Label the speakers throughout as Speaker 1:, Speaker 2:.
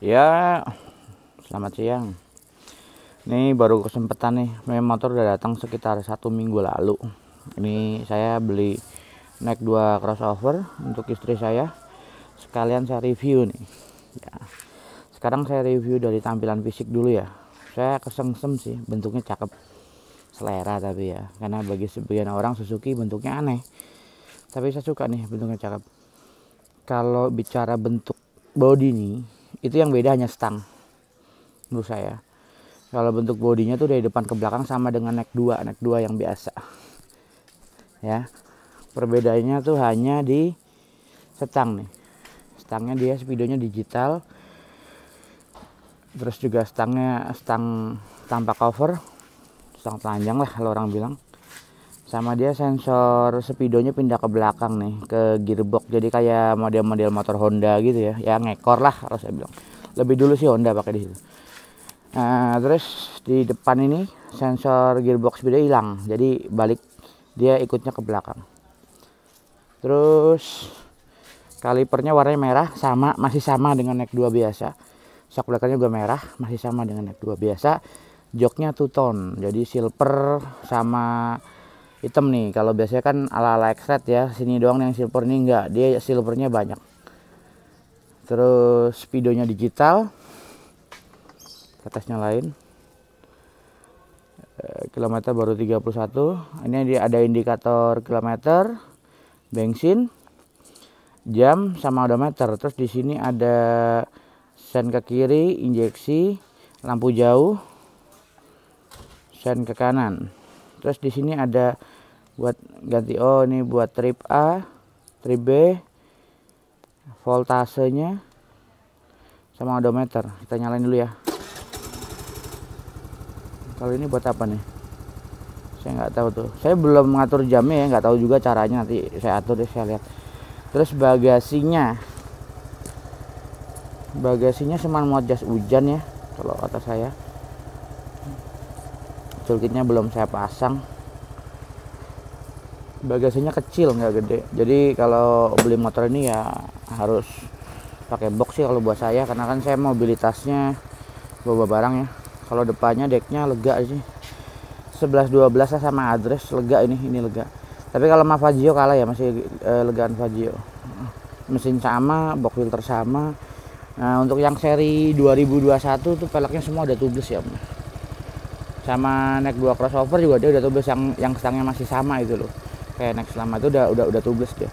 Speaker 1: Ya, selamat siang. Ini baru kesempatan nih, memang motor udah datang sekitar 1 minggu lalu. Ini saya beli naik 2 crossover untuk istri saya. Sekalian saya review nih. Ya. Sekarang saya review dari tampilan fisik dulu ya. Saya kesengsem sih, bentuknya cakep. Selera tapi ya, karena bagi sebagian orang Suzuki bentuknya aneh. Tapi saya suka nih bentuknya cakep. Kalau bicara bentuk body nih, itu yang beda hanya stang menurut saya. Kalau bentuk bodinya tuh dari depan ke belakang sama dengan Neck 2 yang biasa ya. Perbedaannya tuh hanya di stang nih. Stangnya dia speedonya digital, terus juga stangnya stang tanpa cover, stang telanjang lah kalau orang bilang. Sama dia sensor speedonya pindah ke belakang nih, ke gearbox, jadi kayak model-model motor Honda gitu ya, ya ngekor lah kalau saya bilang. Lebih dulu sih Honda pakai di situ. Nah, terus di depan ini sensor gearbox speedo hilang, jadi balik dia ikutnya ke belakang. Terus kalipernya warnanya merah, masih sama dengan Neck 2 biasa. Shock breakernya juga merah, masih sama dengan Neck 2 biasa. Joknya two tone, jadi silver sama hitam nih. Kalau biasanya kan ala-ala X-Red ya, sini doang yang silver, nih enggak, dia silvernya banyak. Terus speedonya digital, atasnya lain. Kilometer baru 31. Ini dia ada indikator kilometer, bensin, jam sama odometer. Terus di sini ada sen ke kiri, injeksi, lampu jauh, sen ke kanan. Terus di sini ada buat ganti, oh ini buat trip A, trip B, voltasenya sama odometer. Kita nyalain dulu ya. Kalau ini buat apa nih? Saya nggak tahu tuh. Saya belum mengatur jamnya ya, nggak tahu juga caranya, nanti saya atur deh, saya lihat. Terus bagasinya cuma muat jas hujan ya kalau kata saya. Toolkitnya belum saya pasang. Bagasinya kecil, nggak gede. Jadi kalau beli motor ini ya harus pakai box sih kalau buat saya, karena kan saya mobilitasnya bawa barang ya. Kalau depannya decknya lega sih, 11-12 lah sama address, lega ini lega. Tapi kalau sama Fazio kalah ya, masih legaan Fazio. Mesin sama, box filter sama. Nah, untuk yang seri 2021 tuh peleknya semua udah tubeless ya. Sama Neck 2 crossover juga dia udah tubeless, yang stangnya masih sama itu loh. Kayak Neck selama itu udah tubeless dia.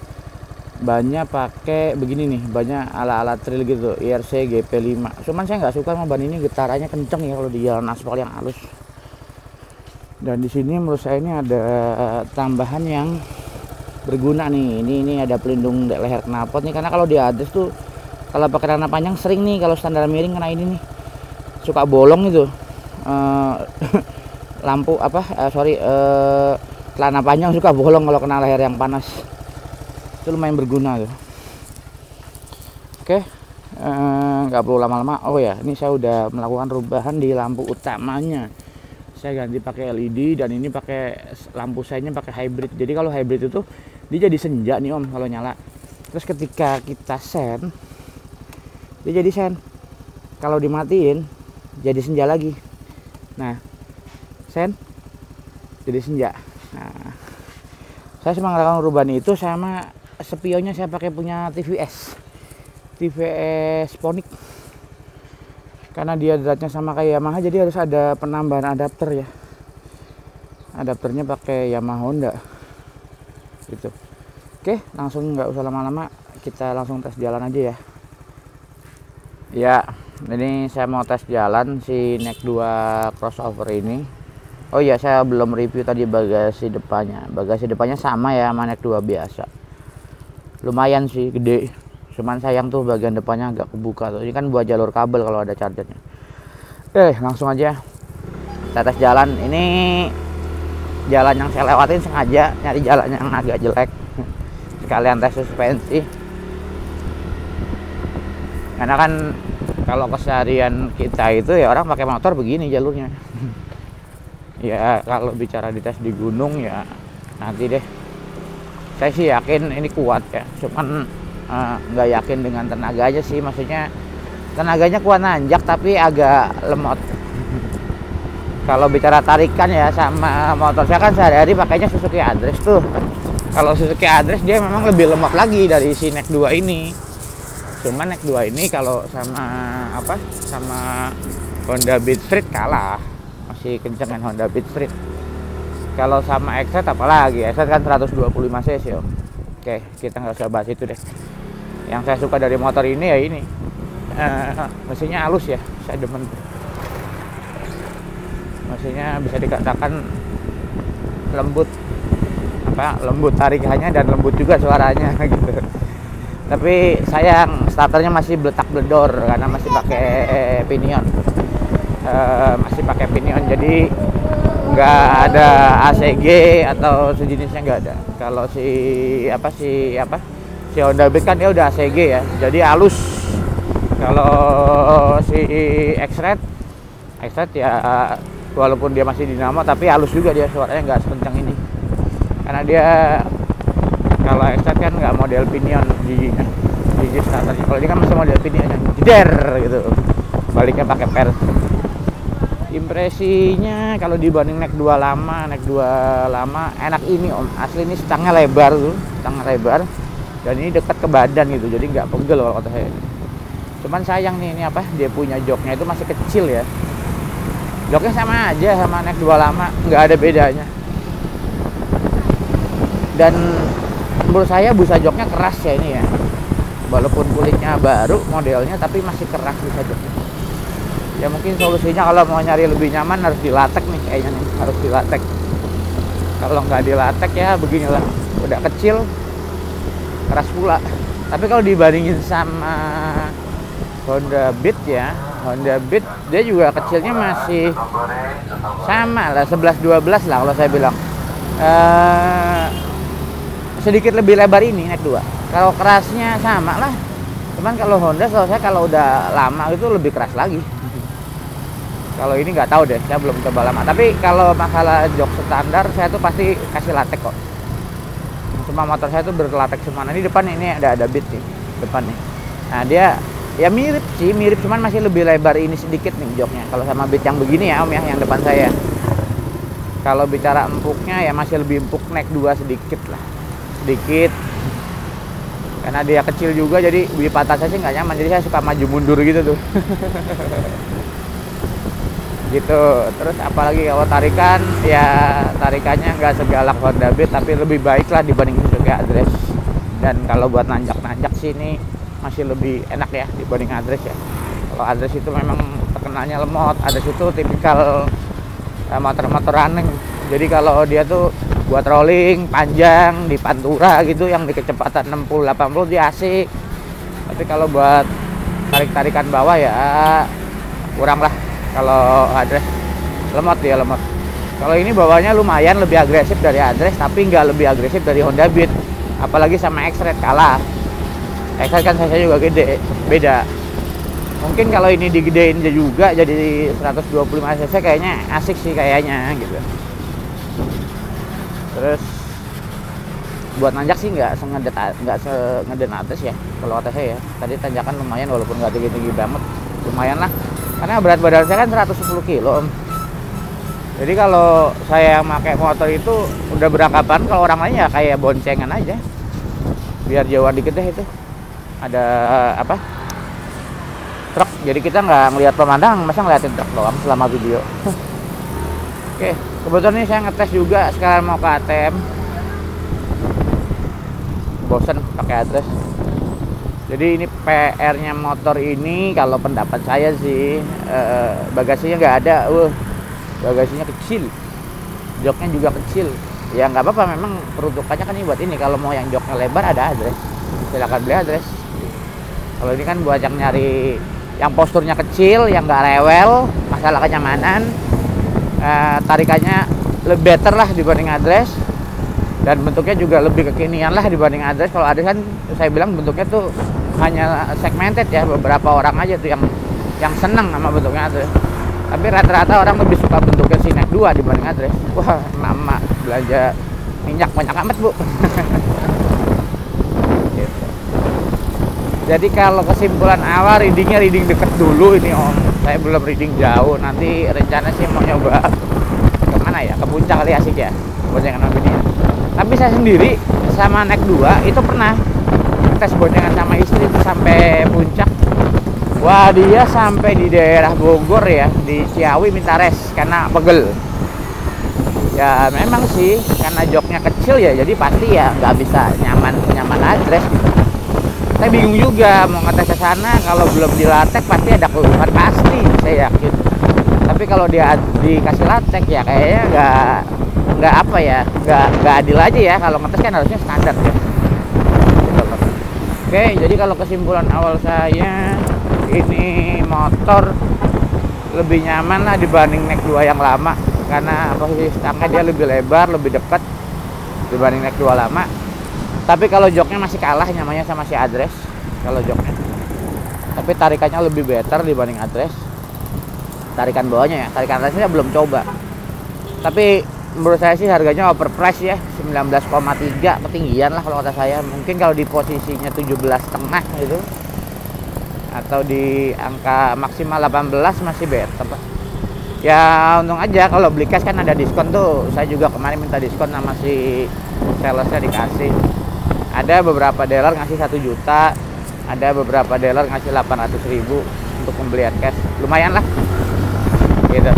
Speaker 1: Bannya pakai begini nih, banyak ala-ala trail gitu, IRC GP5. Cuman saya nggak suka sama ban ini, getarannya kenceng ya kalau di jalan aspal yang halus. Dan di sini menurut saya ini ada tambahan yang berguna nih. Ini ada pelindung leher knalpot nih, karena kalau di address tuh kalau pakai celana panjang sering nih, kalau standar miring kena ini nih suka bolong itu. Lampu celana panjang suka bolong kalau kena leher yang panas. Itu lumayan berguna tuh. Oke, nggak perlu lama-lama. Oh ya, ini saya udah melakukan perubahan di lampu utamanya. Saya ganti pakai LED, dan ini pakai lampu sainya pakai hybrid. Jadi kalau hybrid itu dia jadi senja nih om kalau nyala. Terus ketika kita sen, dia jadi sen. Kalau dimatiin jadi senja lagi. Nah, sen jadi senja. Nah, saya cuma melakukan perubahan itu, sama spionnya saya pakai punya TVS Ponic, karena dia dratnya sama kayak Yamaha, jadi harus ada penambahan adapter ya. Adapternya pakai Yamaha Honda gitu. Oke, langsung nggak usah lama-lama, kita langsung tes jalan aja ya. Ya, ini saya mau tes jalan si Neck 2 crossover ini. Oh iya, saya belum review tadi bagasi depannya. Bagasi depannya sama ya sama Neck 2 biasa. Lumayan sih, gede. Cuman sayang tuh bagian depannya agak kebuka tuh. Ini kan buat jalur kabel kalau ada chargernya. Langsung aja kita tes jalan. Ini jalan yang saya lewatin sengaja, nyari jalan yang agak jelek. Sekalian tes suspensi. Karena kan kalau keseharian kita itu ya orang pakai motor begini jalurnya. Ya kalau bicara di tes di gunung ya nanti deh. Saya sih yakin ini kuat ya, cuman nggak yakin dengan tenaga aja sih, maksudnya tenaganya kuat nanjak tapi agak lemot. Kalau bicara tarikan ya sama motor saya kan sehari-hari pakainya Suzuki Address tuh. Kalau Suzuki Address dia memang lebih lemot lagi dari si Neck 2 ini. Cuman Neck 2 ini kalau sama sama Honda Beat Street kalah. Masih kenceng kan Honda Beat Street. Kalau sama Excite apalagi, Excite kan 125 cc ya. Oke, kita nggak usah bahas itu deh. Yang saya suka dari motor ini ya ini. Mesinnya halus ya, saya demen. Mesinnya bisa dikatakan lembut, lembut tarikannya dan lembut juga suaranya gitu. Tapi sayang starternya masih beletak-beledor karena masih pakai pinion, jadi nggak ada ACG atau sejenisnya, nggak ada. Kalau si Honda Beat kan dia udah ACG ya, jadi halus. Kalau si X-Ride ya walaupun dia masih dinamo tapi halus juga dia, suaranya nggak sekencang ini karena dia kalau X-Ride kan nggak model pinion gigi starternya. Kalau ini kan masih model pinion yang jeder gitu, baliknya pakai per. Impresinya kalau dibanding Neck 2 lama enak ini om, asli ini stangnya lebar dan ini dekat ke badan gitu, jadi nggak pegel kalau kata saya. Cuman sayang nih ini dia punya joknya itu masih kecil ya. Joknya sama aja sama Neck 2 lama, nggak ada bedanya. Dan menurut saya busa joknya keras ya ini ya. Walaupun kulitnya baru modelnya, tapi masih keras busa joknya. Ya mungkin solusinya kalau mau nyari lebih nyaman harus dilatek nih kayaknya nih, harus dilatek. Kalau nggak dilatek ya beginilah, udah kecil, keras pula. Tapi kalau dibandingin sama Honda Beat ya, Honda Beat dia juga kecilnya masih sama lah, 11-12 lah kalau saya bilang. Sedikit lebih lebar ini Neck 2. Kalau kerasnya sama lah. Cuman kalau Honda kalau udah lama itu lebih keras lagi. Kalau ini nggak tahu deh, saya belum coba lama. Tapi kalau masalah jok standar saya tuh pasti kasih latek kok. Cuma motor saya tuh berlatek semua. Nah, ini depan ini ada Beat nih, depan nih. Nah, dia ya mirip cuman masih lebih lebar ini sedikit nih joknya. Kalau sama Beat yang begini ya om ya, yang depan saya. Kalau bicara empuknya ya masih lebih empuk Neck 2 sedikit lah, sedikit. Karena dia kecil juga jadi di patah saya sih nggak nyaman, jadi saya suka maju mundur gitu tuh. Gitu. Terus apalagi kalau tarikan ya, tarikannya nggak segalak Honda Beat tapi lebih baik lah dibanding Suzuki Address. Dan kalau buat nanjak sih ini masih lebih enak ya dibanding Address ya. Kalau Address itu memang terkenalnya lemot, Address itu tipikal motor-motor aneh. Jadi kalau dia tuh buat rolling panjang di pantura gitu yang di kecepatan 60-80 dia asik. Tapi kalau buat tarik-tarikan bawah ya kurang lah. Kalau Address lemot dia lemot. Kalau ini bawahnya lumayan lebih agresif dari Address tapi nggak lebih agresif dari Honda Beat. Apalagi sama X-Ride kalah. X-Ride kan saya juga gede, beda. Mungkin kalau ini digedein juga jadi 125 cc kayaknya asik sih kayaknya gitu. Terus buat nanjak sih nggak sengeden Address ya kalau kata saya ya. Tadi tanjakan lumayan walaupun nggak tinggi-tinggi banget, lumayan lah. Karena berat badan saya kan 110 kilo om. Jadi kalau saya pakai motor itu udah beranggapan kalau orang lain ya kayak boncengan aja. Biar jauhan dikit deh itu. Ada truk. Jadi kita nggak ngelihat pemandangan, masa ngeliatin truk doang selama video. Oke, kebetulan ini saya ngetes juga sekarang mau ke ATM. Bosen pakai Address. Jadi ini PR-nya motor ini kalau pendapat saya sih bagasinya nggak ada, bagasinya kecil, joknya juga kecil. Ya nggak apa-apa, memang peruntukannya kan ini buat ini. Kalau mau yang joknya lebar ada Address, silakan beli Address. Kalau ini kan buat yang nyari yang posturnya kecil, yang nggak rewel, masalah kenyamanan, tarikannya lebih better lah dibanding Address. Dan bentuknya juga lebih kekinian lah dibanding Address. Kalau Address kan saya bilang bentuknya tuh hanya segmented ya, beberapa orang aja tuh yang seneng sama bentuknya Address. Tapi rata-rata orang lebih suka bentuknya si Neck 2 dibanding Address. Wah, mama belanja minyak banyak amat bu. Gitu. Jadi kalau kesimpulan awal, reading deket dulu ini Om. Saya belum reading jauh. Nanti rencana sih mau nyoba kemana ya? Ke puncak kali asik ya, boncengan sama bini. Tapi saya sendiri sama naik 2 itu pernah tes boncengan sama istri itu sampai puncak. Wah, dia sampai di daerah Bogor ya, di Ciawi minta res karena pegel. Ya memang sih, karena joknya kecil ya, jadi pasti ya nggak bisa nyaman adres gitu. Saya bingung juga mau ngetes ke sana, kalau belum dilatek pasti ada keluhan, pasti saya yakin. Tapi kalau dia dikasih latek ya kayaknya nggak apa ya, nggak adil aja ya. Kalau ngetes kan harusnya standar ya. Gitu loh. Oke, jadi kalau kesimpulan awal saya, ini motor lebih nyaman lah dibanding naik 2 yang lama, karena posisi stangnya dia lebih lebar, lebih dekat dibanding naik 2 lama. Tapi kalau joknya masih kalah namanya sama si Adres kalau joknya. Tapi tarikannya lebih better dibanding Adres. Tarikan bawahnya ya, tarikan atasnya belum coba. Tapi menurut saya sih harganya overprice ya, 19,3 ketinggian lah kalau kata saya. Mungkin kalau di posisinya 17,5 gitu, atau di angka maksimal 18 masih better. Ya untung aja kalau beli cash kan ada diskon tuh. Saya juga kemarin minta diskon sama si salesnya, dikasih. Ada beberapa dealer ngasih 1 juta, ada beberapa dealer ngasih 800.000 untuk pembelian cash. Lumayan lah gitu.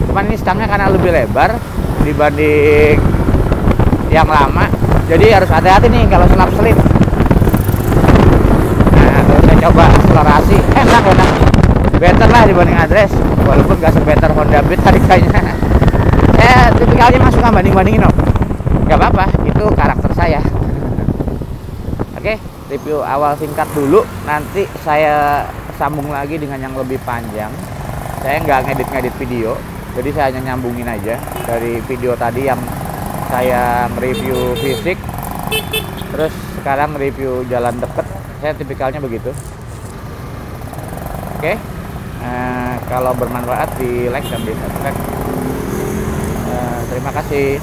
Speaker 1: Cuman ini stangnya karena lebih lebar dibanding yang lama, jadi harus hati-hati nih kalau selap-selip. Nah, kalau saya coba akselerasi, enak better lah dibanding Adres, walaupun gak sebetter Honda Beat tarikannya. Saya tipikalnya mah suka banding-bandingin Om. Gak apa-apa, itu karakter saya. Oke, review awal singkat dulu, nanti saya sambung lagi dengan yang lebih panjang. Saya nggak ngedit video, jadi saya hanya nyambungin aja dari video tadi yang saya review fisik, terus sekarang review jalan deket. Saya tipikalnya begitu. Oke, kalau bermanfaat di like dan di subscribe. Terima kasih.